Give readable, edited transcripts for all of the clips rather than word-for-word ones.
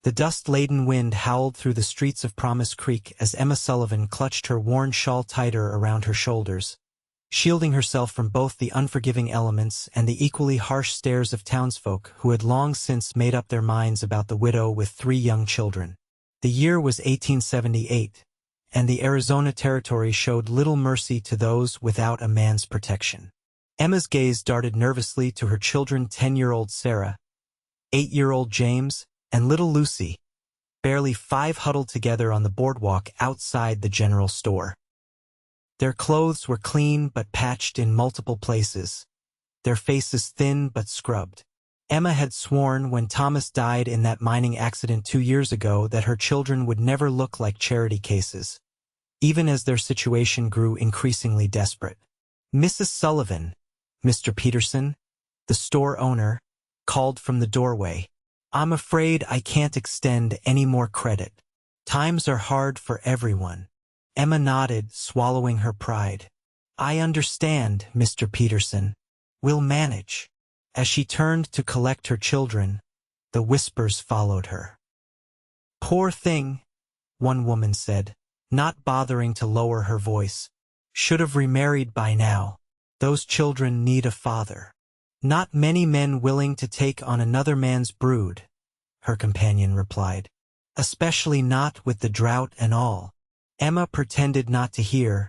The dust-laden wind howled through the streets of Promise Creek as Emma Sullivan clutched her worn shawl tighter around her shoulders, shielding herself from both the unforgiving elements and the equally harsh stares of townsfolk who had long since made up their minds about the widow with 3 young children. The year was 1878, and the Arizona Territory showed little mercy to those without a man's protection. Emma's gaze darted nervously to her children, 10-year-old Sarah, 8-year-old James, and little Lucy, barely 5, huddled together on the boardwalk outside the general store. Their clothes were clean but patched in multiple places, their faces thin but scrubbed. Emma had sworn when Thomas died in that mining accident 2 years ago that her children would never look like charity cases, even as their situation grew increasingly desperate. Mrs. Sullivan, Mr. Peterson, the store owner, called from the doorway. "I'm afraid I can't extend any more credit. Times are hard for everyone." Emma nodded, swallowing her pride. "I understand, Mr. Peterson. We'll manage." As she turned to collect her children, the whispers followed her. "Poor thing," one woman said, not bothering to lower her voice. "Should have remarried by now. Those children need a father." "Not many men willing to take on another man's brood," her companion replied. "Especially not with the drought and all." Emma pretended not to hear,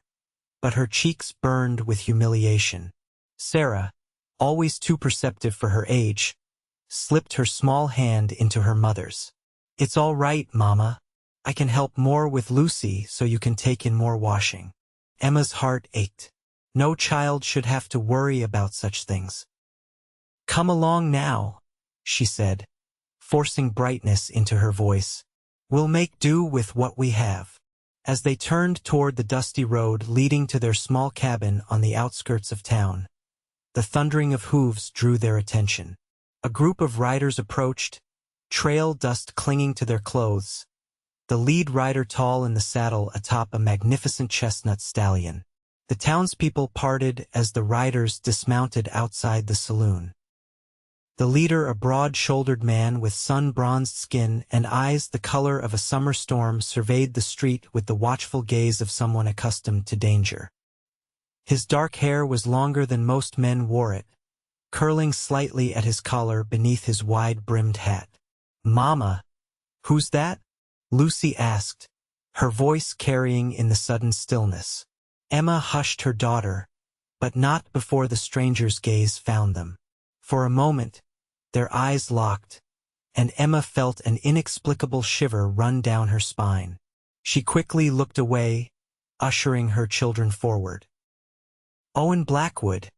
but her cheeks burned with humiliation. Sarah, always too perceptive for her age, slipped her small hand into her mother's. "It's all right, Mama. I can help more with Lucy so you can take in more washing." Emma's heart ached. No child should have to worry about such things. "Come along now," she said, forcing brightness into her voice. "We'll make do with what we have." As they turned toward the dusty road leading to their small cabin on the outskirts of town, the thundering of hooves drew their attention. A group of riders approached, trail dust clinging to their clothes, the lead rider tall in the saddle atop a magnificent chestnut stallion. The townspeople parted as the riders dismounted outside the saloon. The leader, a broad-shouldered man with sun-bronzed skin and eyes the color of a summer storm, surveyed the street with the watchful gaze of someone accustomed to danger. His dark hair was longer than most men wore it, curling slightly at his collar beneath his wide-brimmed hat. "Mama, who's that?" Lucy asked, her voice carrying in the sudden stillness. Emma hushed her daughter, but not before the stranger's gaze found them. For a moment, their eyes locked, and Emma felt an inexplicable shiver run down her spine. She quickly looked away, ushering her children forward. "Owen Blackwood,"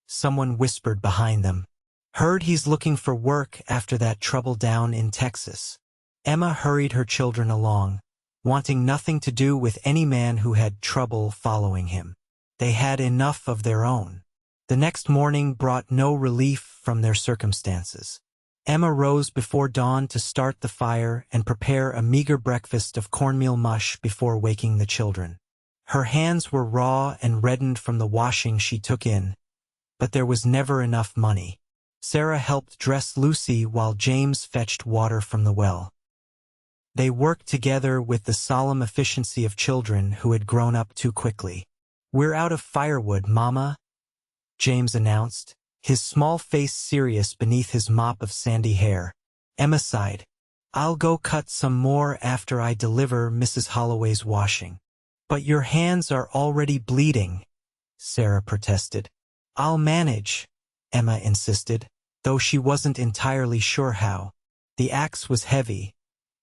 someone whispered behind them. "Heard he's looking for work after that trouble down in Texas." Emma hurried her children along, wanting nothing to do with any man who had trouble following him. They had enough of their own. The next morning brought no relief from their circumstances. Emma rose before dawn to start the fire and prepare a meager breakfast of cornmeal mush before waking the children. Her hands were raw and reddened from the washing she took in, but there was never enough money. Sarah helped dress Lucy while James fetched water from the well. They worked together with the solemn efficiency of children who had grown up too quickly. "We're out of firewood, Mama," James announced, his small face serious beneath his mop of sandy hair. Emma sighed. "I'll go cut some more after I deliver Mrs. Holloway's washing." "But your hands are already bleeding," Sarah protested. "I'll manage," Emma insisted, though she wasn't entirely sure how. The axe was heavy,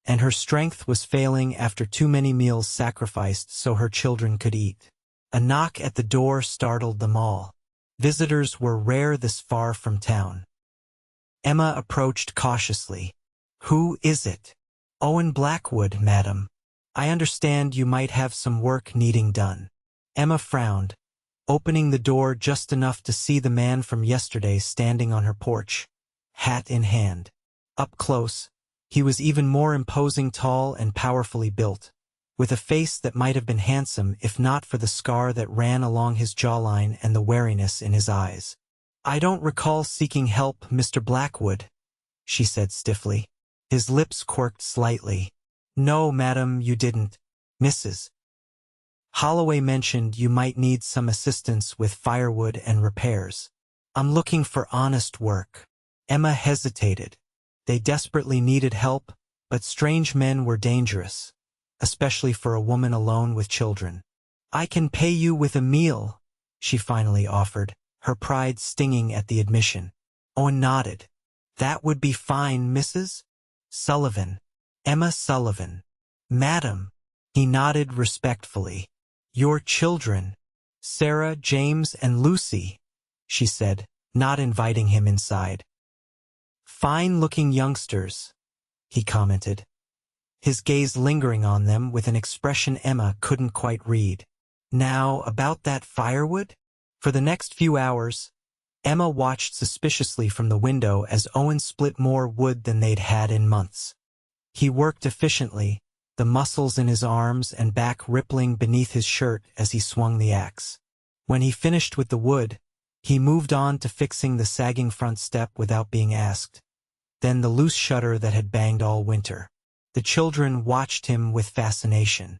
and her strength was failing after too many meals sacrificed so her children could eat. A knock at the door startled them all. Visitors were rare this far from town. Emma approached cautiously. "Who is it?" "Owen Blackwood, madam. I understand you might have some work needing done." Emma frowned, opening the door just enough to see the man from yesterday standing on her porch, hat in hand. Up close, he was even more imposing, tall and powerfully built, with a face that might have been handsome if not for the scar that ran along his jawline and the wariness in his eyes. "I don't recall seeking help, Mr. Blackwood," she said stiffly. His lips quirked slightly. "No, madam, you didn't. Mrs. Holloway mentioned you might need some assistance with firewood and repairs. I'm looking for honest work." Emma hesitated. They desperately needed help, but strange men were dangerous, especially for a woman alone with children. "I can pay you with a meal," she finally offered, her pride stinging at the admission. Owen nodded. "That would be fine, Mrs. Sullivan." "Emma Sullivan." "Madam." He nodded respectfully. "Your children, Sarah, James, and Lucy," she said, not inviting him inside. "Fine-looking youngsters," he commented, his gaze lingering on them with an expression Emma couldn't quite read. "Now, about that firewood?" For the next few hours, Emma watched suspiciously from the window as Owen split more wood than they'd had in months. He worked efficiently, the muscles in his arms and back rippling beneath his shirt as he swung the axe. When he finished with the wood, he moved on to fixing the sagging front step without being asked, then the loose shutter that had banged all winter. The children watched him with fascination.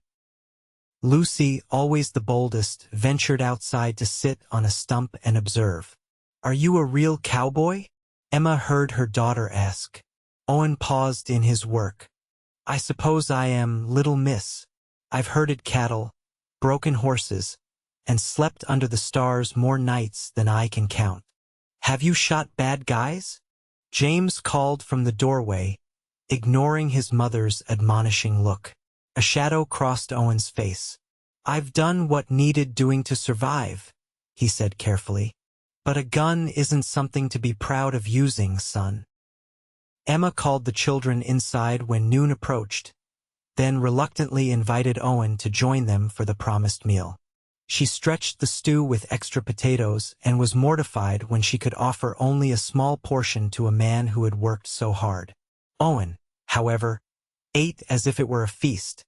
Lucy, always the boldest, ventured outside to sit on a stump and observe. "Are you a real cowboy?" Emma heard her daughter ask. Owen paused in his work. "I suppose I am, little miss. I've herded cattle, broken horses, and slept under the stars more nights than I can count." "Have you shot bad guys?" James called from the doorway, ignoring his mother's admonishing look. A shadow crossed Owen's face. "I've done what needed doing to survive," he said carefully. "But a gun isn't something to be proud of using, son." Emma called the children inside when noon approached, then reluctantly invited Owen to join them for the promised meal. She stretched the stew with extra potatoes and was mortified when she could offer only a small portion to a man who had worked so hard. Owen, however, ate as if it were a feast,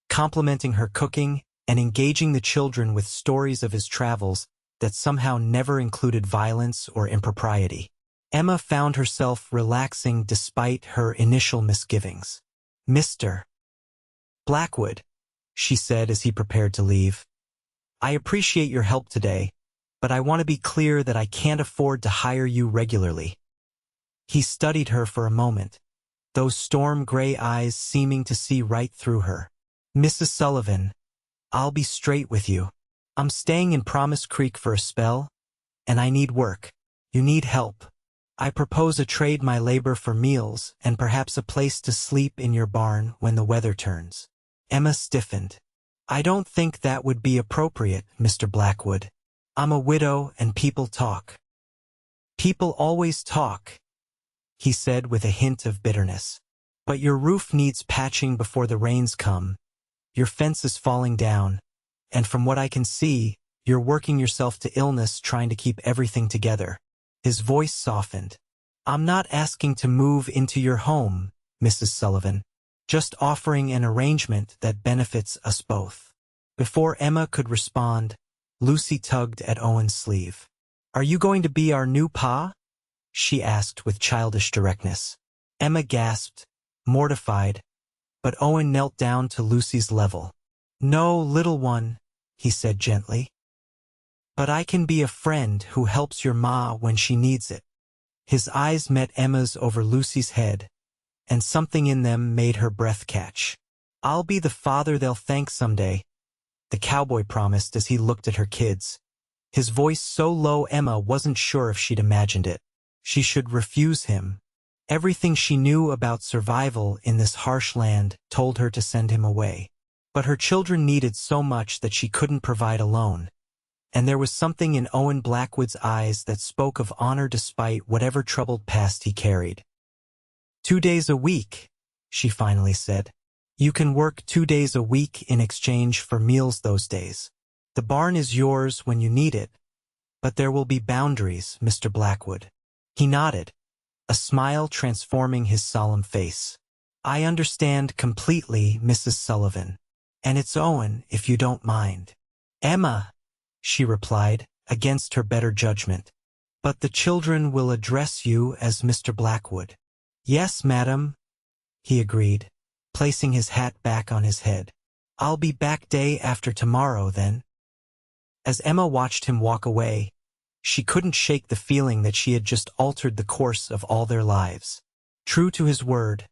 complimenting her cooking and engaging the children with stories of his travels that somehow never included violence or impropriety. Emma found herself relaxing despite her initial misgivings. "Mr. Blackwood," she said as he prepared to leave, "I appreciate your help today, but I want to be clear that I can't afford to hire you regularly." He studied her for a moment, those storm-gray eyes seeming to see right through her. "Mrs. Sullivan, I'll be straight with you. I'm staying in Promise Creek for a spell, and I need work. You need help. I propose a trade my labor for meals and perhaps a place to sleep in your barn when the weather turns." Emma stiffened. "I don't think that would be appropriate, Mr. Blackwood. I'm a widow and people talk." "People always talk," he said with a hint of bitterness. "But your roof needs patching before the rains come. Your fence is falling down, and from what I can see, you're working yourself to illness trying to keep everything together." His voice softened. "I'm not asking to move into your home, Mrs. Sullivan, just offering an arrangement that benefits us both." Before Emma could respond, Lucy tugged at Owen's sleeve. "Are you going to be our new pa?" she asked with childish directness. Emma gasped, mortified, but Owen knelt down to Lucy's level. "No, little one," he said gently. "But I can be a friend who helps your ma when she needs it." His eyes met Emma's over Lucy's head, and something in them made her breath catch. "I'll be the father they'll thank someday," the cowboy promised as he looked at her kids. His voice so low Emma wasn't sure if she'd imagined it. She should refuse him. Everything she knew about survival in this harsh land told her to send him away. But her children needed so much that she couldn't provide alone. And there was something in Owen Blackwood's eyes that spoke of honor despite whatever troubled past he carried. 2 days a week, she finally said. "You can work 2 days a week in exchange for meals those days. The barn is yours when you need it, but there will be boundaries, Mr. Blackwood." He nodded, a smile transforming his solemn face. "I understand completely, Mrs. Sullivan. And it's Owen, if you don't mind." "Emma," she replied, against her better judgment. "But the children will address you as Mr. Blackwood." "Yes, madam." he agreed, placing his hat back on his head. I'll be back day after tomorrow then. As Emma watched him walk away, she couldn't shake the feeling that she had just altered the course of all their lives. True to his word,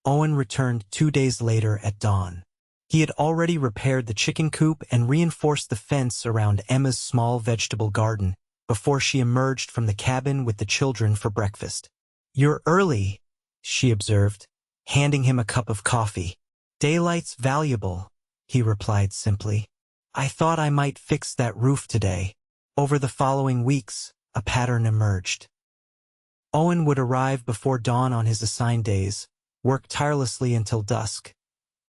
Owen returned 2 days later at dawn. He had already repaired the chicken coop and reinforced the fence around Emma's small vegetable garden before she emerged from the cabin with the children for breakfast. "You're early," she observed, handing him a cup of coffee. "Daylight's valuable," he replied simply. "I thought I might fix that roof today." Over the following weeks, a pattern emerged. Owen would arrive before dawn on his assigned days, work tirelessly until dusk,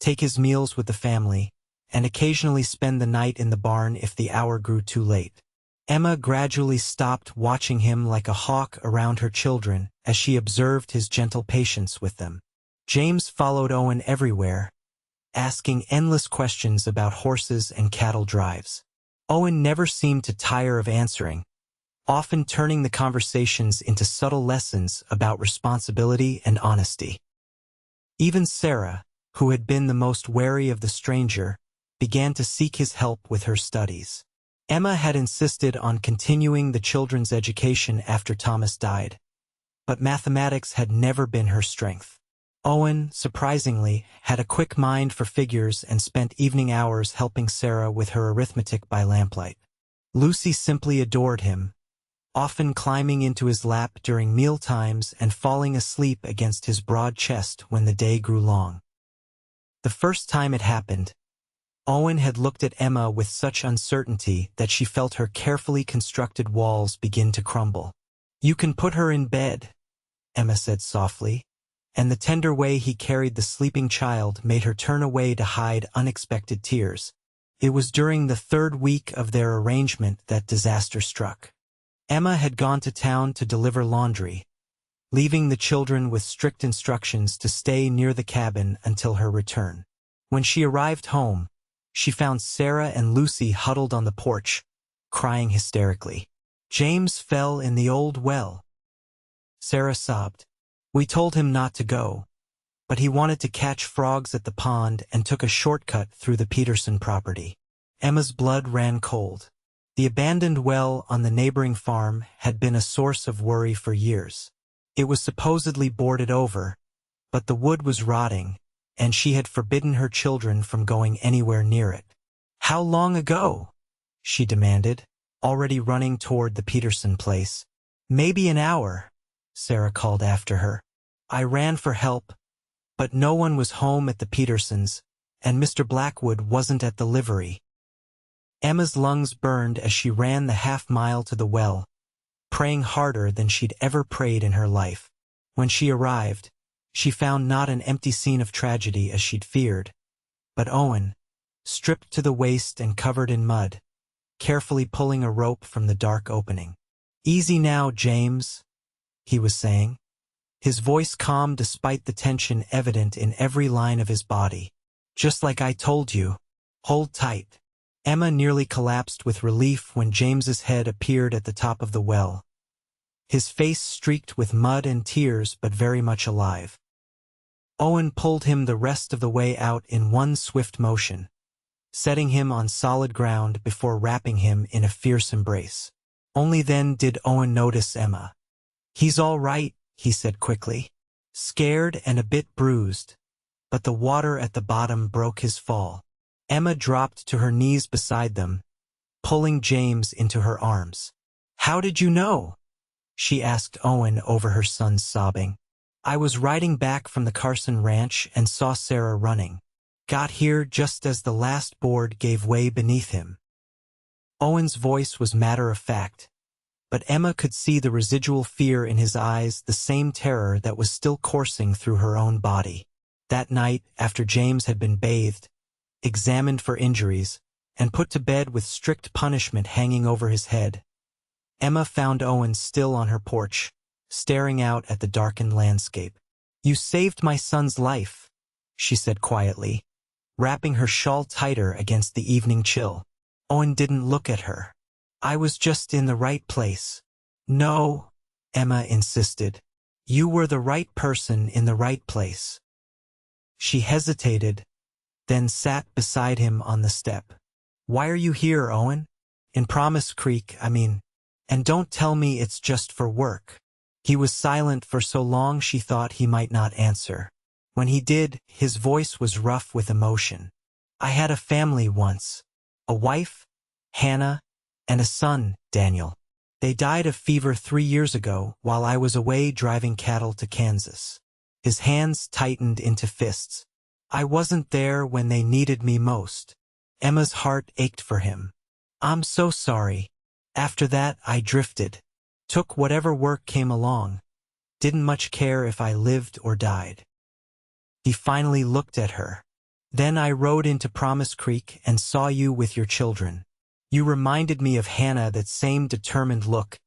take his meals with the family, and occasionally spend the night in the barn if the hour grew too late. Emma gradually stopped watching him like a hawk around her children as she observed his gentle patience with them. James followed Owen everywhere, asking endless questions about horses and cattle drives. Owen never seemed to tire of answering, often turning the conversations into subtle lessons about responsibility and honesty. Even Sarah, who had been the most wary of the stranger, began to seek his help with her studies. Emma had insisted on continuing the children's education after Thomas died, but mathematics had never been her strength. Owen, surprisingly, had a quick mind for figures and spent evening hours helping Sarah with her arithmetic by lamplight. Lucy simply adored him, often climbing into his lap during meal times and falling asleep against his broad chest when the day grew long. The first time it happened, Owen had looked at Emma with such uncertainty that she felt her carefully constructed walls begin to crumble. "You can put her in bed," Emma said softly, and the tender way he carried the sleeping child made her turn away to hide unexpected tears. It was during the 3rd week of their arrangement that disaster struck. Emma had gone to town to deliver laundry, leaving the children with strict instructions to stay near the cabin until her return. When she arrived home, she found Sarah and Lucy huddled on the porch, crying hysterically. "James fell in the old well," Sarah sobbed. "We told him not to go, but he wanted to catch frogs at the pond and took a shortcut through the Peterson property." Emma's blood ran cold. The abandoned well on the neighboring farm had been a source of worry for years. It was supposedly boarded over, but the wood was rotting, and she had forbidden her children from going anywhere near it. "How long ago?" she demanded, already running toward the Peterson place. "Maybe an hour," Sarah called after her. "I ran for help, but no one was home at the Petersons, and Mr. Blackwood wasn't at the livery." Emma's lungs burned as she ran the half-mile to the well, praying harder than she'd ever prayed in her life. When she arrived, she found not an empty scene of tragedy as she'd feared, but Owen, stripped to the waist and covered in mud, carefully pulling a rope from the dark opening. "Easy now, James," he was saying, his voice calm despite the tension evident in every line of his body. "Just like I told you. Hold tight." Emma nearly collapsed with relief when James's head appeared at the top of the well, his face streaked with mud and tears but very much alive. Owen pulled him the rest of the way out in one swift motion, setting him on solid ground before wrapping him in a fierce embrace. Only then did Owen notice Emma. "He's all right," he said quickly, scared and a bit bruised, but the water at the bottom broke his fall. Emma dropped to her knees beside them, pulling James into her arms. "How did you know?" she asked Owen over her son's sobbing. "I was riding back from the Carson ranch and saw Sarah running. Got here just as the last board gave way beneath him." Owen's voice was matter-of-fact, but Emma could see the residual fear in his eyes, the same terror that was still coursing through her own body. That night, after James had been bathed, examined for injuries, and put to bed with strict punishment hanging over his head, Emma found Owen still on her porch, staring out at the darkened landscape. "You saved my son's life," she said quietly, wrapping her shawl tighter against the evening chill. Owen didn't look at her. "I was just in the right place." "No," Emma insisted. "You were the right person in the right place. She hesitated, then sat beside him on the step. "Why are you here, Owen? In Promise Creek, I mean. And don't tell me it's just for work." He was silent for so long she thought he might not answer. When he did, his voice was rough with emotion. "I had a family once. A wife, Hannah, and a son, Daniel. They died of fever 3 years ago while I was away driving cattle to Kansas." His hands tightened into fists. "I wasn't there when they needed me most." Emma's heart ached for him. "I'm so sorry. After that, I drifted. Took whatever work came along. Didn't much care if I lived or died." He finally looked at her. "Then I rode into Promise Creek and saw you with your children. You reminded me of Hannah, that same determined look,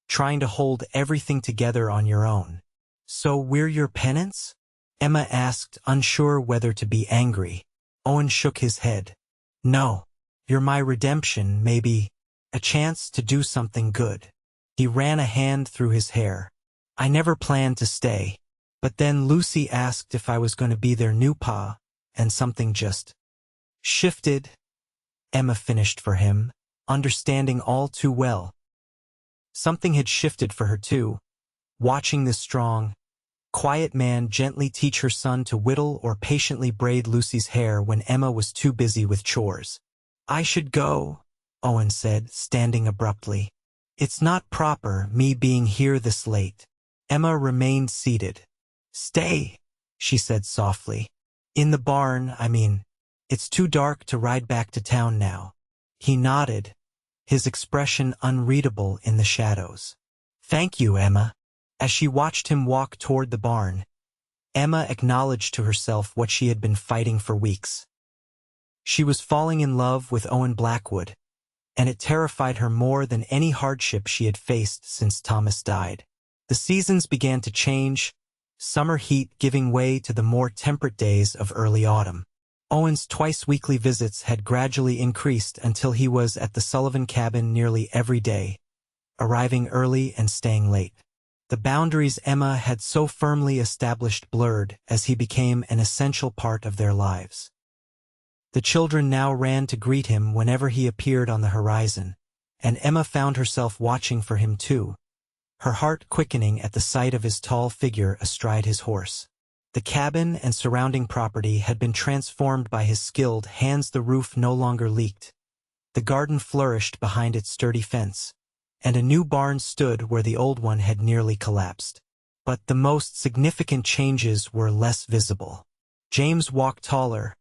trying to hold everything together on your own." "So we're your penance?" Emma asked, unsure whether to be angry. Owen shook his head. "No. You're my redemption, maybe. A chance to do something good." He ran a hand through his hair. "I never planned to stay. But then Lucy asked if I was going to be their new pa, and something just shifted." Emma finished for him, understanding all too well. Something had shifted for her too, watching this strong, quiet man gently teach her son to whittle or patiently braid Lucy's hair when Emma was too busy with chores. "I should go," Owen said, standing abruptly. "It's not proper, me being here this late." Emma remained seated. "Stay," she said softly. "In the barn, I mean. It's too dark to ride back to town now." He nodded, his expression unreadable in the shadows. "Thank you, Emma." As she watched him walk toward the barn, Emma acknowledged to herself what she had been fighting for weeks. She was falling in love with Owen Blackwood, and it terrified her more than any hardship she had faced since Thomas died. The seasons began to change, summer heat giving way to the more temperate days of early autumn. Owen's twice-weekly visits had gradually increased until he was at the Sullivan cabin nearly every day, arriving early and staying late. The boundaries Emma had so firmly established blurred as he became an essential part of their lives. The children now ran to greet him whenever he appeared on the horizon, and Emma found herself watching for him too, her heart quickening at the sight of his tall figure astride his horse. The cabin and surrounding property had been transformed by his skilled hands. The roof no longer leaked. The garden flourished behind its sturdy fence, and a new barn stood where the old one had nearly collapsed. But the most significant changes were less visible. James walked taller,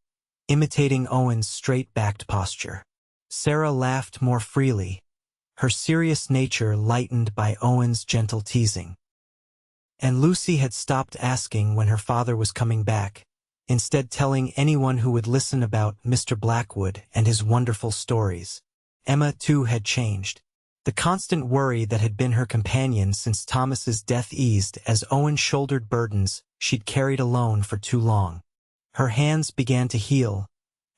imitating Owen's straight-backed posture. Sarah laughed more freely, her serious nature lightened by Owen's gentle teasing. And Lucy had stopped asking when her father was coming back, instead telling anyone who would listen about Mr. Blackwood and his wonderful stories. Emma, too, had changed. The constant worry that had been her companion since Thomas's death eased as Owen shouldered burdens she'd carried alone for too long. Her hands began to heal,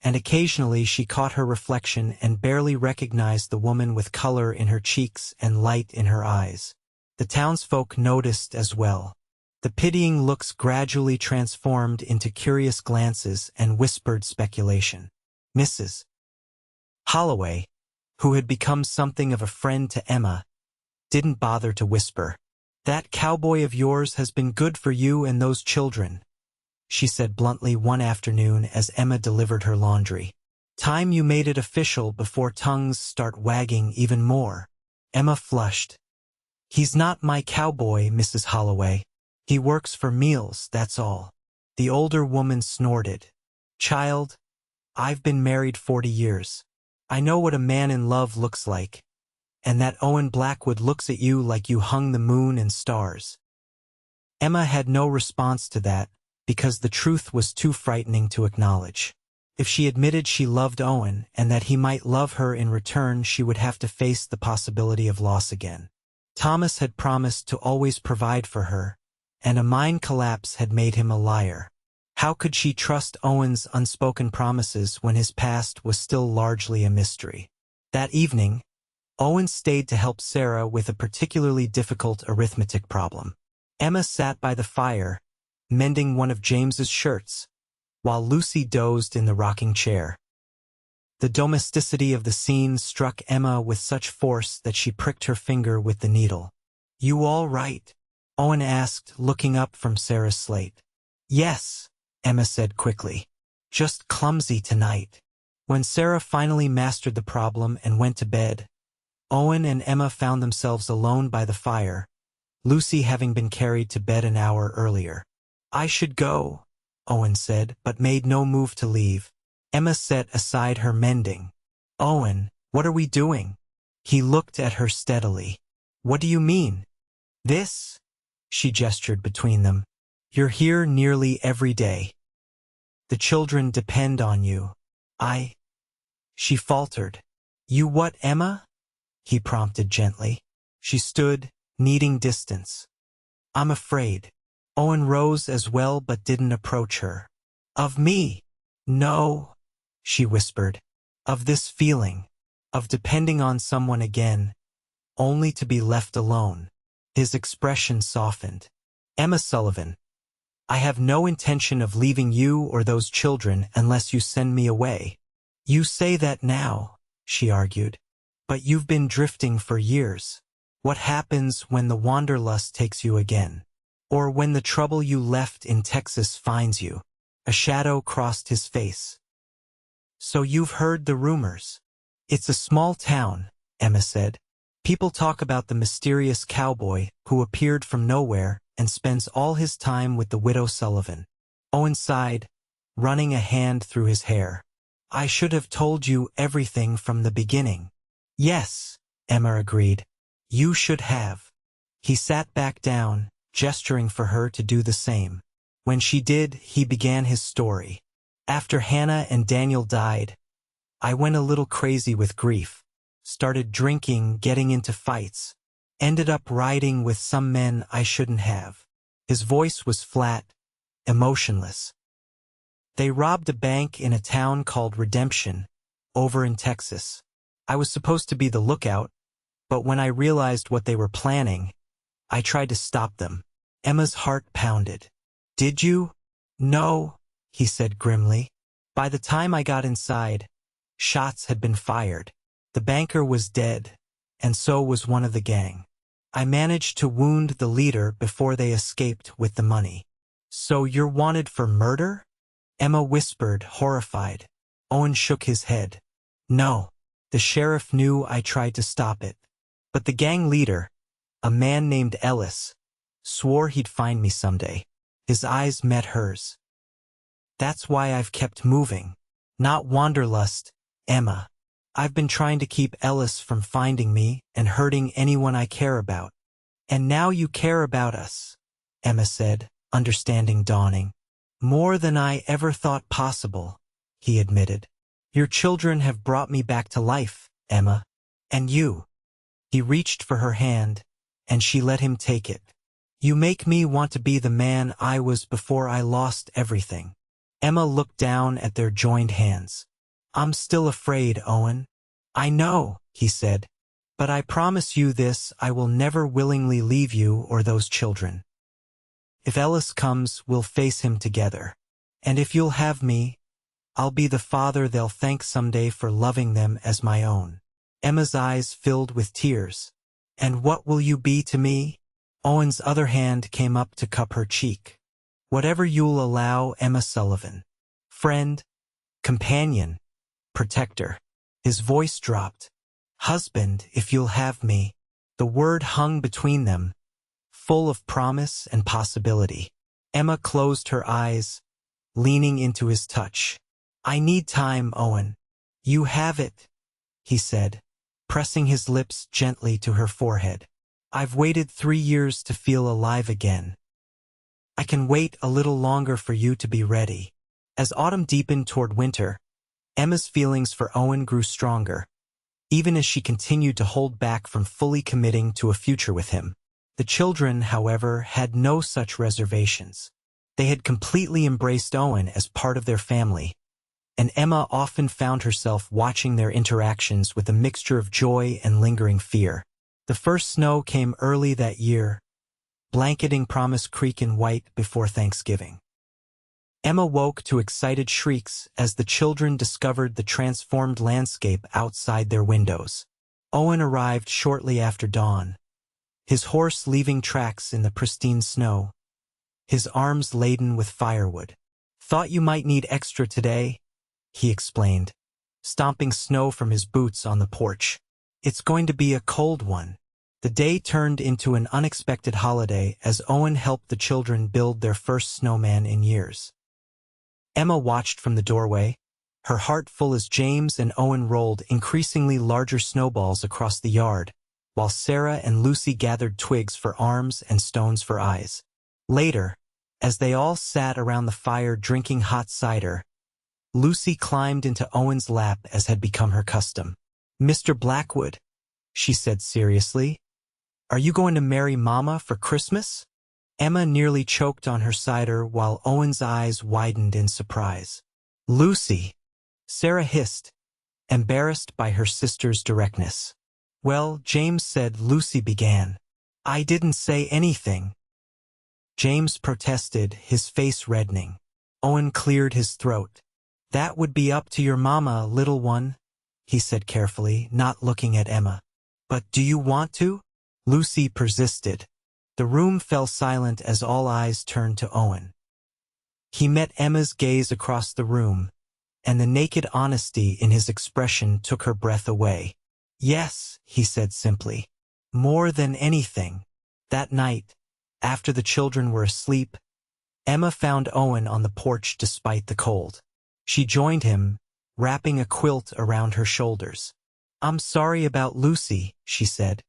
and occasionally she caught her reflection and barely recognized the woman with color in her cheeks and light in her eyes. The townsfolk noticed as well. The pitying looks gradually transformed into curious glances and whispered speculation. Mrs. Holloway, who had become something of a friend to Emma, didn't bother to whisper. "That cowboy of yours has been good for you and those children," she said bluntly one afternoon as Emma delivered her laundry. "Time you made it official before tongues start wagging even more." Emma flushed. "He's not my cowboy, Mrs. Holloway. He works for meals, that's all." The older woman snorted. "Child, I've been married 40 years. I know what a man in love looks like, and that Owen Blackwood looks at you like you hung the moon and stars." Emma had no response to that, because the truth was too frightening to acknowledge. If she admitted she loved Owen and that he might love her in return, she would have to face the possibility of loss again. Thomas had promised to always provide for her, and a mine collapse had made him a liar. How could she trust Owen's unspoken promises when his past was still largely a mystery? That evening, Owen stayed to help Sarah with a particularly difficult arithmetic problem. Emma sat by the fire, mending one of James's shirts, while Lucy dozed in the rocking chair. The domesticity of the scene struck Emma with such force that she pricked her finger with the needle. "You all right?" Owen asked, looking up from Sarah's slate. "Yes," Emma said quickly. "Just clumsy tonight." When Sarah finally mastered the problem and went to bed, Owen and Emma found themselves alone by the fire, Lucy having been carried to bed an hour earlier. "I should go," Owen said, but made no move to leave. Emma set aside her mending. "Owen, what are we doing?" He looked at her steadily. "What do you mean?" "This?" She gestured between them. "You're here nearly every day. The children depend on you. She faltered. "You what, Emma?" He prompted gently. She stood, needing distance. "I'm afraid." Owen rose as well but didn't approach her. "Of me?" "No," she whispered. "Of this feeling. Of depending on someone again, only to be left alone." His expression softened. "Emma Sullivan, I have no intention of leaving you or those children unless you send me away." "You say that now," she argued. "But you've been drifting for years. What happens when the wanderlust takes you again? Or when the trouble you left in Texas finds you?" A shadow crossed his face. "So you've heard the rumors." "It's a small town," Emma said. "People talk about the mysterious cowboy who appeared from nowhere and spends all his time with the widow Sullivan." Owen sighed, running a hand through his hair. "I should have told you everything from the beginning." "Yes," Emma agreed. "You should have." He sat back down, gesturing for her to do the same. When she did, he began his story. "After Hannah and Daniel died, I went a little crazy with grief. Started drinking, getting into fights. Ended up riding with some men I shouldn't have." His voice was flat, emotionless. "They robbed a bank in a town called Redemption, over in Texas. I was supposed to be the lookout, but when I realized what they were planning, I tried to stop them." Emma's heart pounded. "Did you?" "No," he said grimly. "By the time I got inside, shots had been fired. The banker was dead, and so was one of the gang. I managed to wound the leader before they escaped with the money." "So you're wanted for murder?" Emma whispered, horrified. Owen shook his head. "No. The sheriff knew I tried to stop it. But the gang leader, a man named Ellis, swore he'd find me someday." His eyes met hers. "That's why I've kept moving. Not wanderlust, Emma. I've been trying to keep Ellis from finding me and hurting anyone I care about." "And now you care about us," Emma said, understanding dawning. "More than I ever thought possible," he admitted. "Your children have brought me back to life, Emma. And you." He reached for her hand, and she let him take it. "You make me want to be the man I was before I lost everything." Emma looked down at their joined hands. "I'm still afraid, Owen." "I know," he said. "But I promise you this, I will never willingly leave you or those children. If Ellis comes, we'll face him together. And if you'll have me, I'll be the father they'll thank someday for loving them as my own." Emma's eyes filled with tears. "And what will you be to me?" Owen's other hand came up to cup her cheek. "Whatever you'll allow, Emma Sullivan. Friend, companion, protector." His voice dropped. "Husband, if you'll have me." The word hung between them, full of promise and possibility. Emma closed her eyes, leaning into his touch. "I need time, Owen." "You have it," he said, pressing his lips gently to her forehead. "I've waited 3 years to feel alive again. I can wait a little longer for you to be ready." As autumn deepened toward winter, Emma's feelings for Owen grew stronger, even as she continued to hold back from fully committing to a future with him. The children, however, had no such reservations. They had completely embraced Owen as part of their family, and Emma often found herself watching their interactions with a mixture of joy and lingering fear. The first snow came early that year, blanketing Promise Creek in white before Thanksgiving. Emma woke to excited shrieks as the children discovered the transformed landscape outside their windows. Owen arrived shortly after dawn, his horse leaving tracks in the pristine snow, his arms laden with firewood. "Thought you might need extra today," he explained, stomping snow from his boots on the porch. "It's going to be a cold one." The day turned into an unexpected holiday as Owen helped the children build their first snowman in years. Emma watched from the doorway, her heart full as James and Owen rolled increasingly larger snowballs across the yard, while Sarah and Lucy gathered twigs for arms and stones for eyes. Later, as they all sat around the fire drinking hot cider, Lucy climbed into Owen's lap as had become her custom. "Mr. Blackwood," she said seriously, "are you going to marry Mama for Christmas?" Emma nearly choked on her cider while Owen's eyes widened in surprise. "Lucy," Sarah hissed, embarrassed by her sister's directness. "Well," James said. Lucy began. "I didn't say anything." James protested, his face reddening. Owen cleared his throat. "That would be up to your mama, little one," he said carefully, not looking at Emma. "But do you want to?" Lucy persisted. The room fell silent as all eyes turned to Owen. He met Emma's gaze across the room, and the naked honesty in his expression took her breath away. "Yes," he said simply. "More than anything." That night, after the children were asleep, Emma found Owen on the porch despite the cold. She joined him, wrapping a quilt around her shoulders. "I'm sorry about Lucy," she said.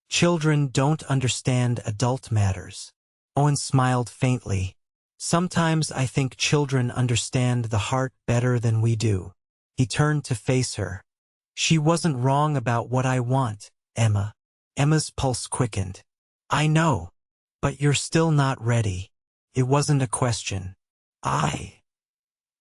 "Children don't understand adult matters." Owen smiled faintly. "Sometimes I think children understand the heart better than we do." He turned to face her. "She wasn't wrong about what I want, Emma." Emma's pulse quickened. "I know. But you're still not ready." "It wasn't a question.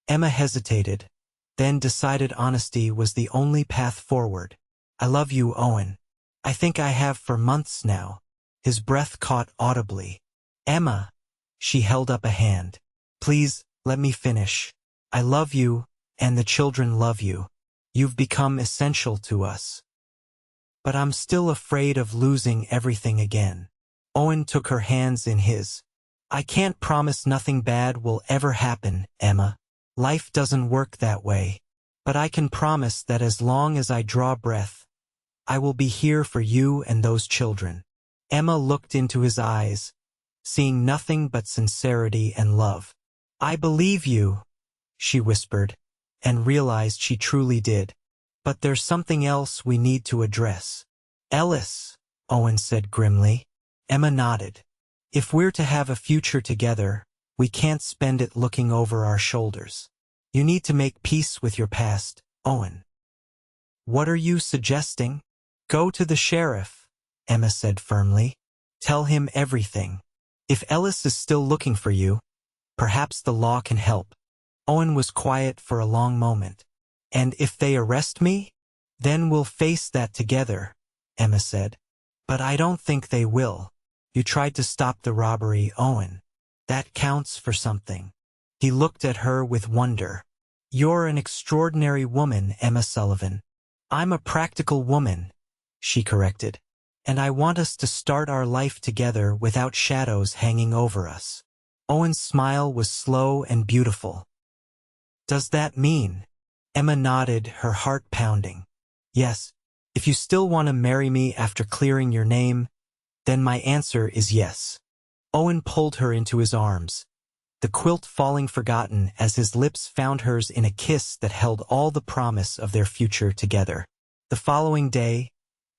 Emma hesitated, then decided honesty was the only path forward. "I love you, Owen. I think I have for months now." His breath caught audibly. "Emma," she held up a hand. "Please, let me finish. I love you, and the children love you. You've become essential to us. But I'm still afraid of losing everything again." Owen took her hands in his. "I can't promise nothing bad will ever happen, Emma. Life doesn't work that way. But I can promise that as long as I draw breath, I will be here for you and those children." Emma looked into his eyes, seeing nothing but sincerity and love. "I believe you," she whispered, and realized she truly did. "But there's something else we need to address." "Ellis," Owen said grimly. Emma nodded. "If we're to have a future together, we can't spend it looking over our shoulders. You need to make peace with your past, Owen." "What are you suggesting?" "Go to the sheriff," Emma said firmly. "Tell him everything. If Ellis is still looking for you, perhaps the law can help." Owen was quiet for a long moment. "And if they arrest me? Then we'll face that together," Emma said. "But I don't think they will. You tried to stop the robbery, Owen. That counts for something." He looked at her with wonder. "You're an extraordinary woman, Emma Sullivan." "I'm a practical woman," she corrected. "And I want us to start our life together without shadows hanging over us." Owen's smile was slow and beautiful. "Does that mean?" Emma nodded, her heart pounding. "Yes. If you still want to marry me after clearing your name, then my answer is yes." Owen pulled her into his arms, the quilt falling forgotten as his lips found hers in a kiss that held all the promise of their future together. The following day,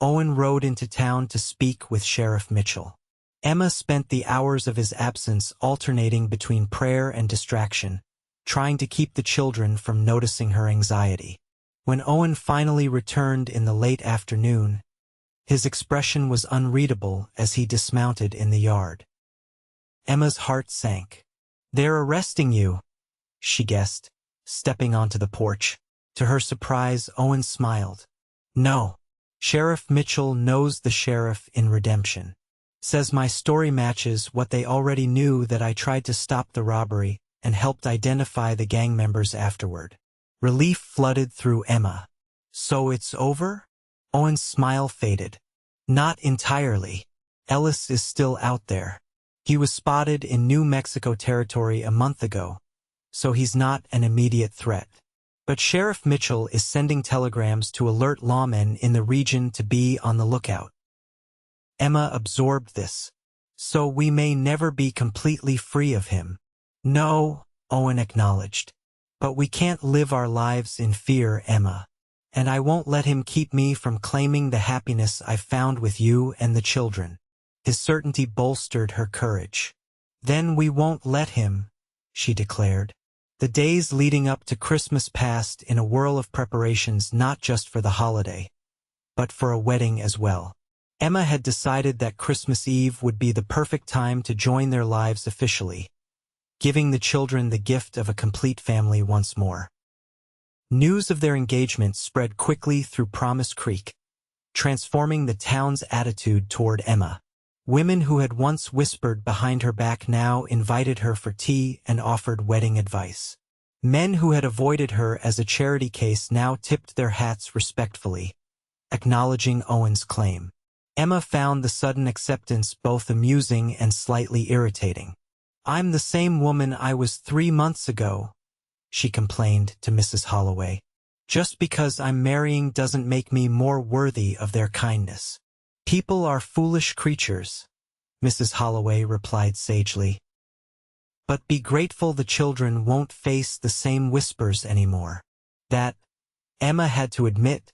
Owen rode into town to speak with Sheriff Mitchell. Emma spent the hours of his absence alternating between prayer and distraction, trying to keep the children from noticing her anxiety. When Owen finally returned in the late afternoon, his expression was unreadable as he dismounted in the yard. Emma's heart sank. "They're arresting you," she guessed, stepping onto the porch. To her surprise, Owen smiled. "No. Sheriff Mitchell knows the sheriff in Redemption. Says my story matches what they already knew, that I tried to stop the robbery, and helped identify the gang members afterward. Relief flooded through Emma. So it's over? Owen's smile faded. Not entirely. Ellis is still out there. He was spotted in New Mexico territory a month ago, so he's not an immediate threat. But Sheriff Mitchell is sending telegrams to alert lawmen in the region to be on the lookout. Emma absorbed this. So we may never be completely free of him. No, Owen acknowledged. But we can't live our lives in fear, Emma. And I won't let him keep me from claiming the happiness I've found with you and the children. His certainty bolstered her courage. Then we won't let him, she declared. The days leading up to Christmas passed in a whirl of preparations not just for the holiday, but for a wedding as well. Emma had decided that Christmas Eve would be the perfect time to join their lives officially, giving the children the gift of a complete family once more. News of their engagement spread quickly through Promise Creek, transforming the town's attitude toward Emma. Women who had once whispered behind her back now invited her for tea and offered wedding advice. Men who had avoided her as a charity case now tipped their hats respectfully, acknowledging Owen's claim. Emma found the sudden acceptance both amusing and slightly irritating. I'm the same woman I was 3 months ago, she complained to Mrs. Holloway. Just because I'm marrying doesn't make me more worthy of their kindness. People are foolish creatures, Mrs. Holloway replied sagely. But be grateful the children won't face the same whispers anymore. That, Emma had to admit,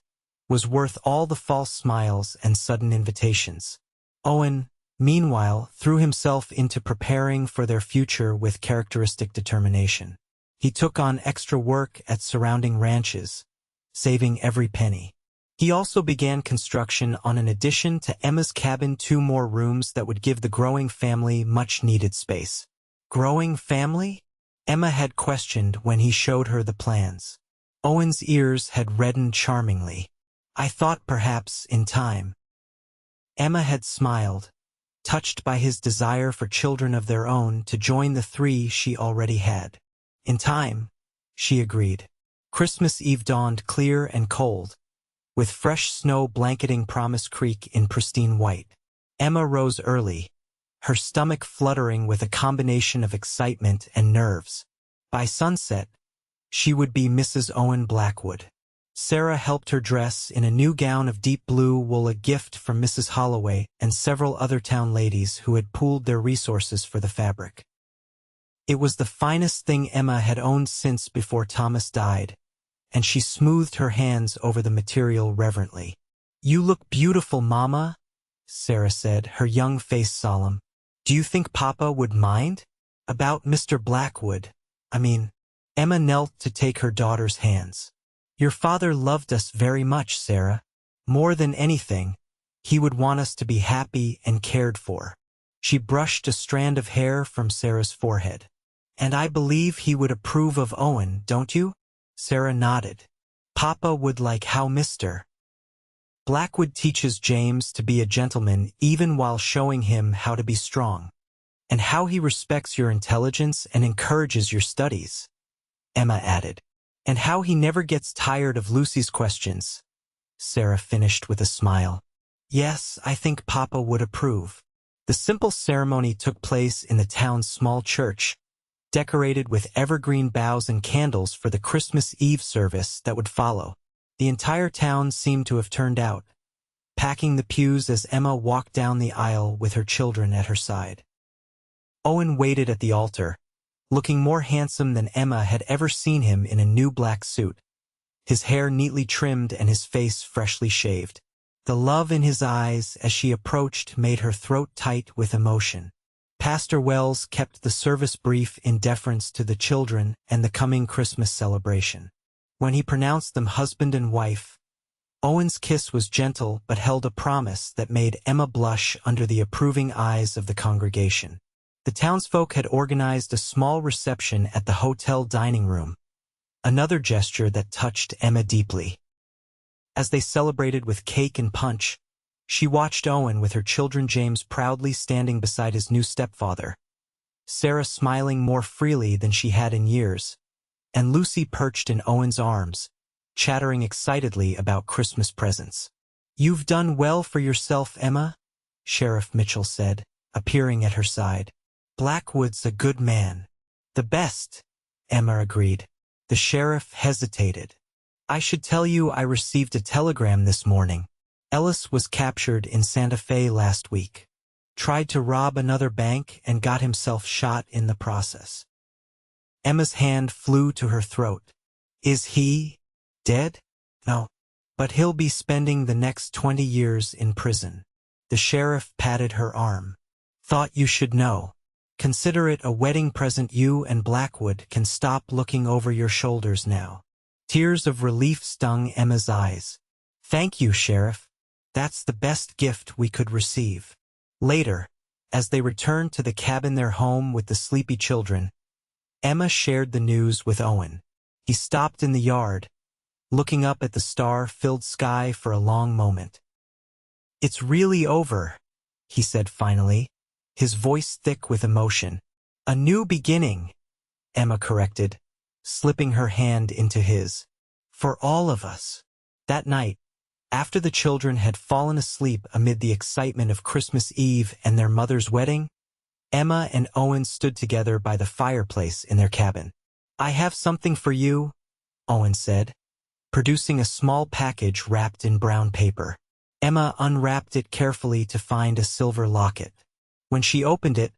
was worth all the false smiles and sudden invitations. Owen, meanwhile, threw himself into preparing for their future with characteristic determination. He took on extra work at surrounding ranches, saving every penny. He also began construction on an addition to Emma's cabin, 2 more rooms that would give the growing family much-needed space. Growing family? Emma had questioned when he showed her the plans. Owen's ears had reddened charmingly. I thought perhaps in time. Emma had smiled, touched by his desire for children of their own to join the 3 she already had. In time, she agreed. Christmas Eve dawned clear and cold, with fresh snow blanketing Promise Creek in pristine white. Emma rose early, her stomach fluttering with a combination of excitement and nerves. By sunset, she would be Mrs. Owen Blackwood. Sarah helped her dress in a new gown of deep blue wool, a gift from Mrs. Holloway and several other town ladies who had pooled their resources for the fabric. It was the finest thing Emma had owned since before Thomas died, and she smoothed her hands over the material reverently. You look beautiful, Mama, Sarah said, her young face solemn. Do you think Papa would mind? About Mr. Blackwood, I mean. Emma knelt to take her daughter's hands. Your father loved us very much, Sarah. More than anything, he would want us to be happy and cared for. She brushed a strand of hair from Sarah's forehead. And I believe he would approve of Owen, don't you? Sarah nodded. Papa would like how Mr. Blackwood teaches James to be a gentleman even while showing him how to be strong, and how he respects your intelligence and encourages your studies, Emma added. And how he never gets tired of Lucy's questions, Sarah finished with a smile. Yes, I think Papa would approve. The simple ceremony took place in the town's small church, decorated with evergreen boughs and candles for the Christmas Eve service that would follow. The entire town seemed to have turned out, packing the pews as Emma walked down the aisle with her children at her side. Owen waited at the altar, looking more handsome than Emma had ever seen him in a new black suit, his hair neatly trimmed and his face freshly shaved. The love in his eyes as she approached made her throat tight with emotion. Pastor Wells kept the service brief in deference to the children and the coming Christmas celebration. When he pronounced them husband and wife, Owen's kiss was gentle but held a promise that made Emma blush under the approving eyes of the congregation. The townsfolk had organized a small reception at the hotel dining room, another gesture that touched Emma deeply. As they celebrated with cake and punch, she watched Owen with her children, James proudly standing beside his new stepfather, Sarah smiling more freely than she had in years, and Lucy perched in Owen's arms, chattering excitedly about Christmas presents. "You've done well for yourself, Emma," Sheriff Mitchell said, appearing at her side. "Blackwood's a good man." "The best," Emma agreed. The sheriff hesitated. "I should tell you I received a telegram this morning. Ellis was captured in Santa Fe last week. Tried to rob another bank and got himself shot in the process." Emma's hand flew to her throat. "Is he dead?" "No. But he'll be spending the next 20 years in prison." The sheriff patted her arm. "Thought you should know. Consider it a wedding present. You and Blackwood can stop looking over your shoulders now." Tears of relief stung Emma's eyes. "Thank you, Sheriff. That's the best gift we could receive." Later, as they returned to the cabin, their home with the sleepy children, Emma shared the news with Owen. He stopped in the yard, looking up at the star-filled sky for a long moment. "It's really over," he said finally, his voice thick with emotion. "A new beginning," Emma corrected, slipping her hand into his. "For all of us." That night, after the children had fallen asleep amid the excitement of Christmas Eve and their mother's wedding, Emma and Owen stood together by the fireplace in their cabin. "I have something for you," Owen said, producing a small package wrapped in brown paper. Emma unwrapped it carefully to find a silver locket. When she opened it,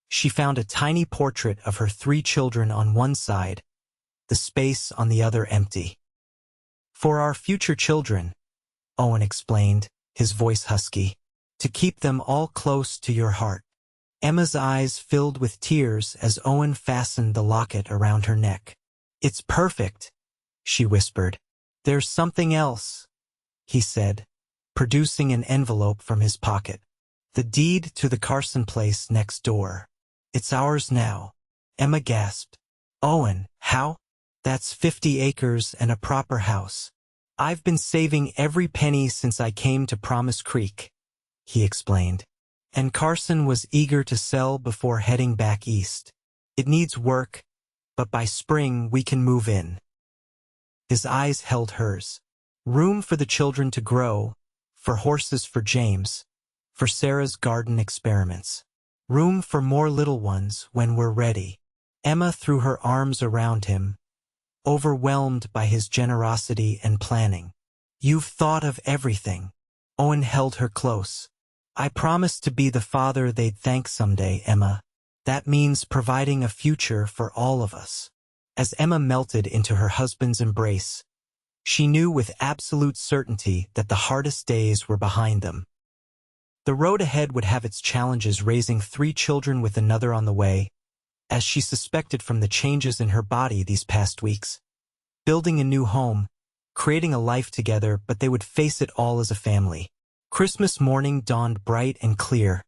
she found a tiny portrait of her 3 children on one side, the space on the other empty. "For our future children," Owen explained, his voice husky, "to keep them all close to your heart." Emma's eyes filled with tears as Owen fastened the locket around her neck. "It's perfect," she whispered. "There's something else," he said, producing an envelope from his pocket. "The deed to the Carson place next door. It's ours now." Emma gasped. "Owen, how?" "That's 50 acres and a proper house. I've been saving every penny since I came to Promise Creek," he explained. "And Carson was eager to sell before heading back east. It needs work, but by spring we can move in." His eyes held hers. Room for the children to grow, for horses for James, for Sarah's garden experiments. Room for more little ones when we're ready. Emma threw her arms around him, overwhelmed by his generosity and planning. "You've thought of everything." Owen held her close. "I promised to be the father they'd thank someday, Emma. That means providing a future for all of us." As Emma melted into her husband's embrace, she knew with absolute certainty that the hardest days were behind them. The road ahead would have its challenges, raising 3 children with another on the way, as she suspected from the changes in her body these past weeks. Building a new home, creating a life together, but they would face it all as a family. Christmas morning dawned bright and clear,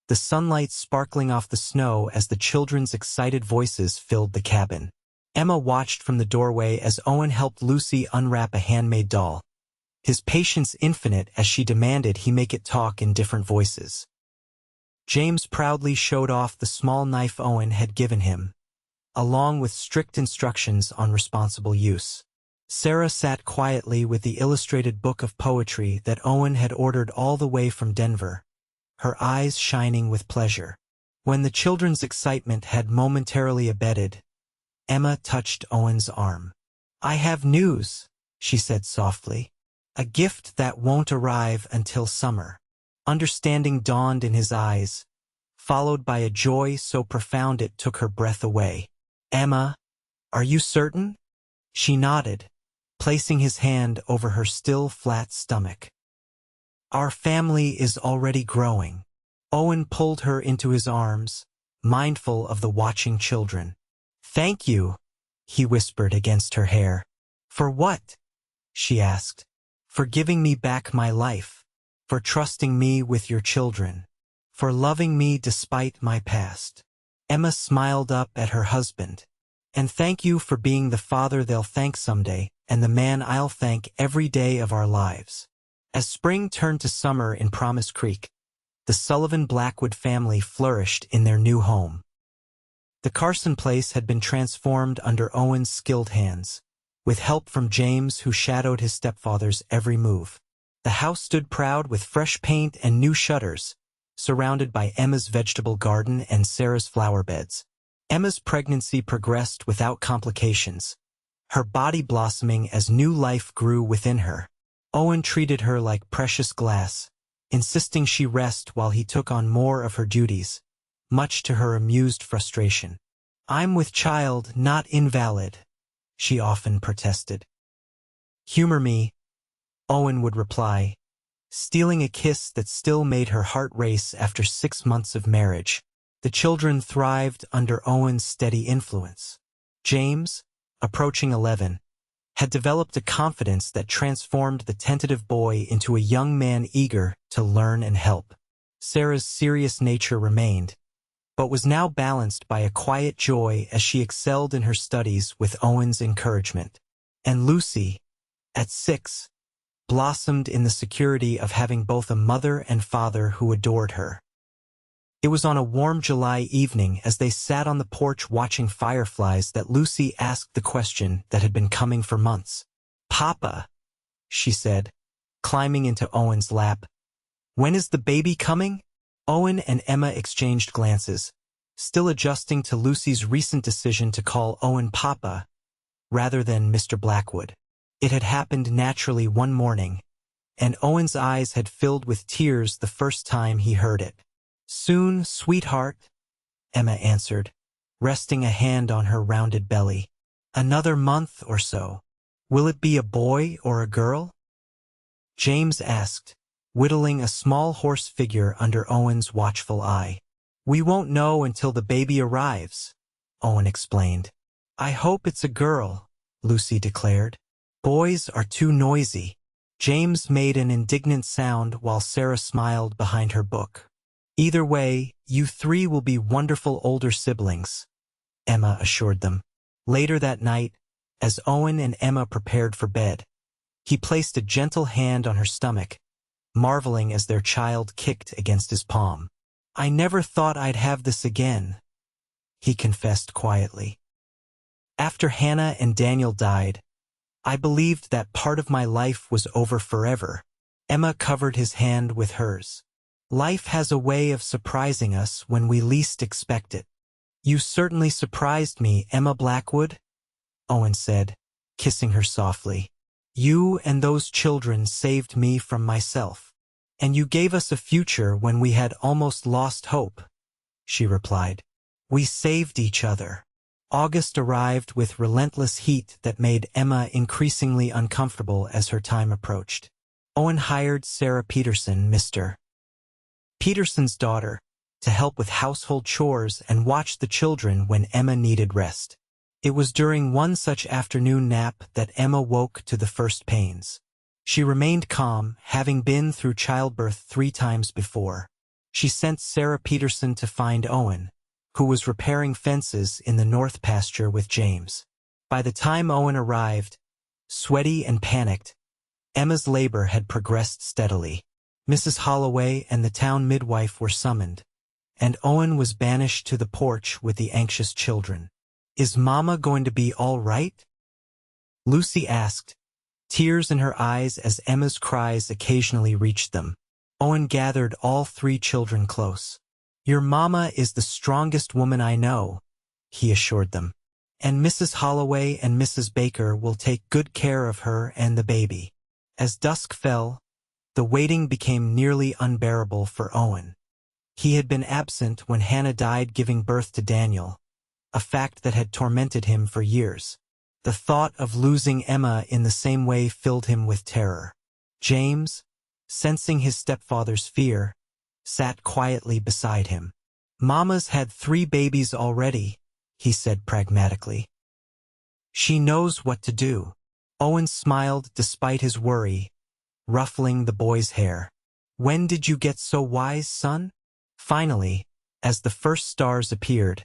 the sunlight sparkling off the snow as the children's excited voices filled the cabin. Emma watched from the doorway as Owen helped Lucy unwrap a handmade doll, his patience infinite as she demanded he make it talk in different voices. James proudly showed off the small knife Owen had given him, along with strict instructions on responsible use. Sarah sat quietly with the illustrated book of poetry that Owen had ordered all the way from Denver, her eyes shining with pleasure. When the children's excitement had momentarily abated, Emma touched Owen's arm. "I have news," she said softly. "A gift that won't arrive until summer." Understanding dawned in his eyes, followed by a joy so profound it took her breath away. "Emma, are you certain?" She nodded, placing his hand over her still flat stomach. "Our family is already growing." Owen pulled her into his arms, mindful of the watching children. "Thank you," he whispered against her hair. "For what?" she asked. "For giving me back my life, for trusting me with your children, for loving me despite my past." Emma smiled up at her husband. "And thank you for being the father they'll thank someday, and the man I'll thank every day of our lives." As spring turned to summer in Promise Creek, the Sullivan Blackwood family flourished in their new home. The Carson place had been transformed under Owen's skilled hands, with help from James, who shadowed his stepfather's every move. The house stood proud with fresh paint and new shutters, surrounded by Emma's vegetable garden and Sarah's flower beds. Emma's pregnancy progressed without complications, her body blossoming as new life grew within her. Owen treated her like precious glass, insisting she rest while he took on more of her duties, much to her amused frustration. "I'm with child, not invalid," she often protested. "Humor me," Owen would reply, stealing a kiss that still made her heart race after 6 months of marriage. The children thrived under Owen's steady influence. James, approaching 11, had developed a confidence that transformed the tentative boy into a young man eager to learn and help. Sarah's serious nature remained, but was now balanced by a quiet joy as she excelled in her studies with Owen's encouragement. And Lucy, at 6, blossomed in the security of having both a mother and father who adored her. It was on a warm July evening as they sat on the porch watching fireflies that Lucy asked the question that had been coming for months. "Papa," she said, climbing into Owen's lap, "when is the baby coming?" Owen and Emma exchanged glances, still adjusting to Lucy's recent decision to call Owen Papa rather than Mr. Blackwood. It had happened naturally one morning, and Owen's eyes had filled with tears the first time he heard it. "Soon, sweetheart," Emma answered, resting a hand on her rounded belly. "Another month or so. Will it be a boy or a girl?" James asked, whittling a small horse figure under Owen's watchful eye. "We won't know until the baby arrives," Owen explained. "I hope it's a girl," Lucy declared. "Boys are too noisy." James made an indignant sound while Sarah smiled behind her book. "Either way, you three will be wonderful older siblings," Emma assured them. Later that night, as Owen and Emma prepared for bed, he placed a gentle hand on her stomach, marveling as their child kicked against his palm. "I never thought I'd have this again," he confessed quietly. "After Hannah and Daniel died, I believed that part of my life was over forever." Emma covered his hand with hers. "Life has a way of surprising us when we least expect it." "You certainly surprised me, Emma Blackwood," Owen said, kissing her softly. "You and those children saved me from myself. And you gave us a future when we had almost lost hope," she replied. "We saved each other." August arrived with relentless heat that made Emma increasingly uncomfortable as her time approached. Owen hired Sarah Peterson, Mr. Peterson's daughter, to help with household chores and watch the children when Emma needed rest. It was during one such afternoon nap that Emma woke to the first pains. She remained calm, having been through childbirth 3 times before. She sent Sarah Peterson to find Owen, who was repairing fences in the north pasture with James. By the time Owen arrived, sweaty and panicked, Emma's labor had progressed steadily. Mrs. Holloway and the town midwife were summoned, and Owen was banished to the porch with the anxious children. "Is Mama going to be all right?" Lucy asked, tears in her eyes as Emma's cries occasionally reached them. Owen gathered all 3 children close. "Your Mama is the strongest woman I know," he assured them. "And Mrs. Holloway and Mrs. Baker will take good care of her and the baby." As dusk fell, the waiting became nearly unbearable for Owen. He had been absent when Hannah died giving birth to Daniel, a fact that had tormented him for years. The thought of losing Emma in the same way filled him with terror. James, sensing his stepfather's fear, sat quietly beside him. "Mama's had 3 babies already," he said pragmatically. "She knows what to do." Owen smiled despite his worry, ruffling the boy's hair. "When did you get so wise, son?" Finally, as the first stars appeared,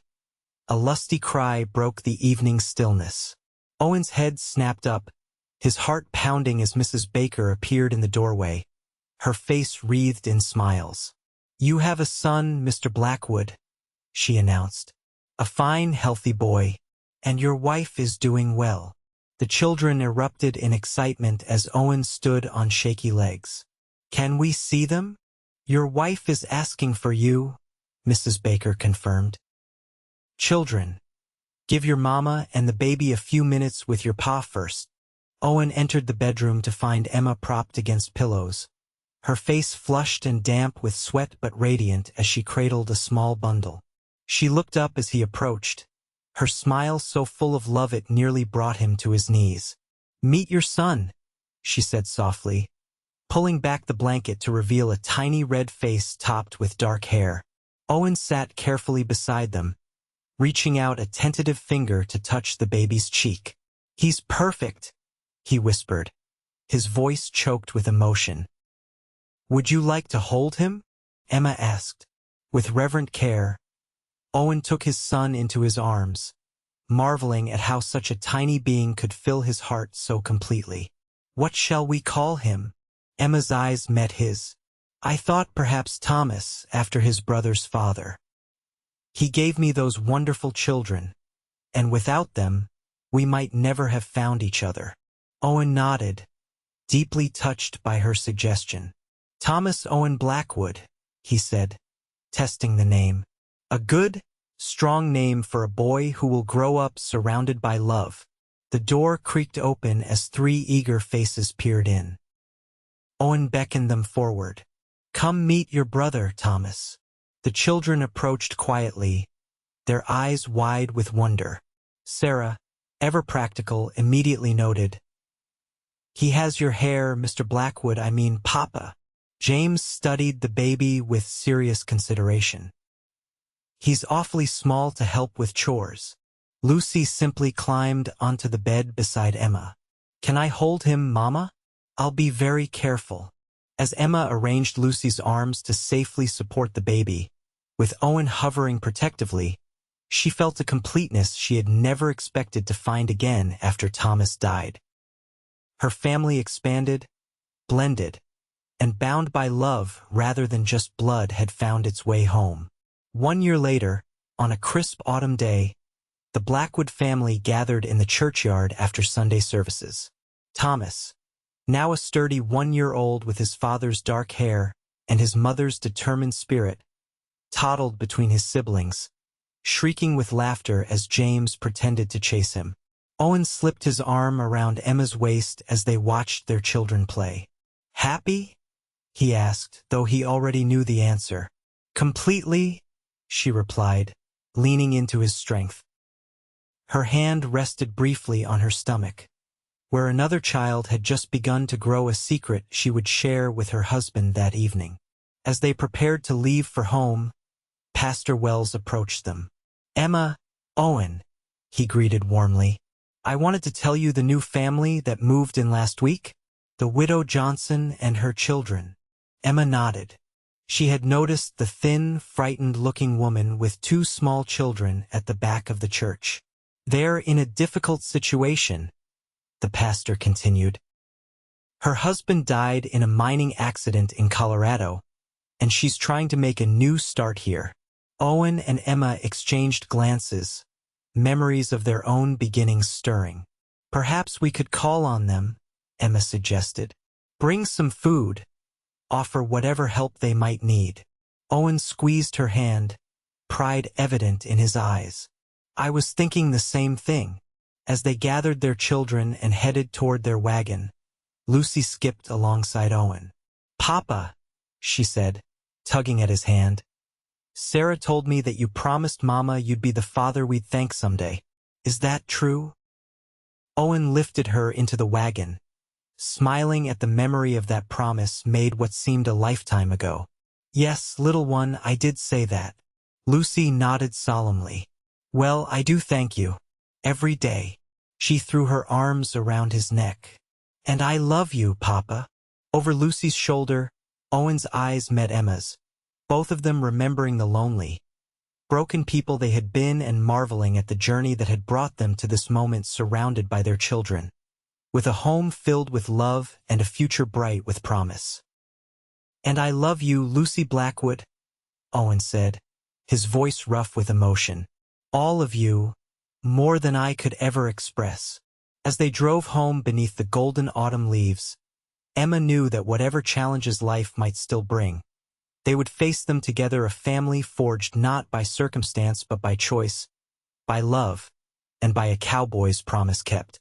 a lusty cry broke the evening stillness. Owen's head snapped up, his heart pounding as Mrs. Baker appeared in the doorway, her face wreathed in smiles. "You have a son, Mr. Blackwood," she announced. A fine, healthy boy. And your wife is doing well. The children erupted in excitement as Owen stood on shaky legs. Can we see them? Your wife is asking for you, Mrs. Baker confirmed. Children, give your mama and the baby a few minutes with your pa first. Owen entered the bedroom to find Emma propped against pillows, her face flushed and damp with sweat but radiant as she cradled a small bundle. She looked up as he approached, her smile so full of love it nearly brought him to his knees. Meet your son, she said softly, pulling back the blanket to reveal a tiny red face topped with dark hair. Owen sat carefully beside them, reaching out a tentative finger to touch the baby's cheek. He's perfect, he whispered, his voice choked with emotion. Would you like to hold him? Emma asked. With reverent care, Owen took his son into his arms, marveling at how such a tiny being could fill his heart so completely. What shall we call him? Emma's eyes met his. I thought perhaps Thomas, after his brother's father. He gave me those wonderful children, and without them, we might never have found each other. Owen nodded, deeply touched by her suggestion. Thomas Owen Blackwood, he said, testing the name. A good, strong name for a boy who will grow up surrounded by love. The door creaked open as 3 eager faces peered in. Owen beckoned them forward. Come meet your brother, Thomas. The children approached quietly, their eyes wide with wonder. Sarah, ever practical, immediately noted. He has your hair, Mr. Blackwood, I mean Papa. James studied the baby with serious consideration. He's awfully small to help with chores. Lucy simply climbed onto the bed beside Emma. Can I hold him, Mama? I'll be very careful. As Emma arranged Lucy's arms to safely support the baby, with Owen hovering protectively, she felt a completeness she had never expected to find again after Thomas died. Her family expanded, blended, and bound by love rather than just blood had found its way home. 1 year later, on a crisp autumn day, the Blackwood family gathered in the churchyard after Sunday services. Thomas, now a sturdy 1-year-old with his father's dark hair and his mother's determined spirit, toddled between his siblings, shrieking with laughter as James pretended to chase him. Owen slipped his arm around Emma's waist as they watched their children play. Happy? He asked, though he already knew the answer. Completely, she replied, leaning into his strength. Her hand rested briefly on her stomach, where another child had just begun to grow a secret she would share with her husband that evening. As they prepared to leave for home, Pastor Wells approached them. Emma, Owen, he greeted warmly. I wanted to tell you the new family that moved in last week, the widow Johnson and her children. Emma nodded. She had noticed the thin, frightened-looking woman with 2 small children at the back of the church. They're in a difficult situation, the pastor continued. Her husband died in a mining accident in Colorado, and she's trying to make a new start here. Owen and Emma exchanged glances, memories of their own beginnings stirring. Perhaps we could call on them, Emma suggested. Bring some food. Offer whatever help they might need. Owen squeezed her hand, pride evident in his eyes. I was thinking the same thing. As they gathered their children and headed toward their wagon, Lucy skipped alongside Owen. Papa, she said, tugging at his hand. Sarah told me that you promised Mama you'd be the father we'd thank someday. Is that true? Owen lifted her into the wagon, smiling at the memory of that promise made what seemed a lifetime ago. Yes, little one, I did say that. Lucy nodded solemnly. Well, I do thank you. Every day. She threw her arms around his neck. And I love you, Papa. Over Lucy's shoulder, Owen's eyes met Emma's, both of them remembering the lonely, broken people they had been and marveling at the journey that had brought them to this moment surrounded by their children, with a home filled with love and a future bright with promise. And I love you, Lucy Blackwood, Owen said, his voice rough with emotion. All of you, more than I could ever express. As they drove home beneath the golden autumn leaves, Emma knew that whatever challenges life might still bring, they would face them together, a family forged not by circumstance but by choice, by love, and by a cowboy's promise kept.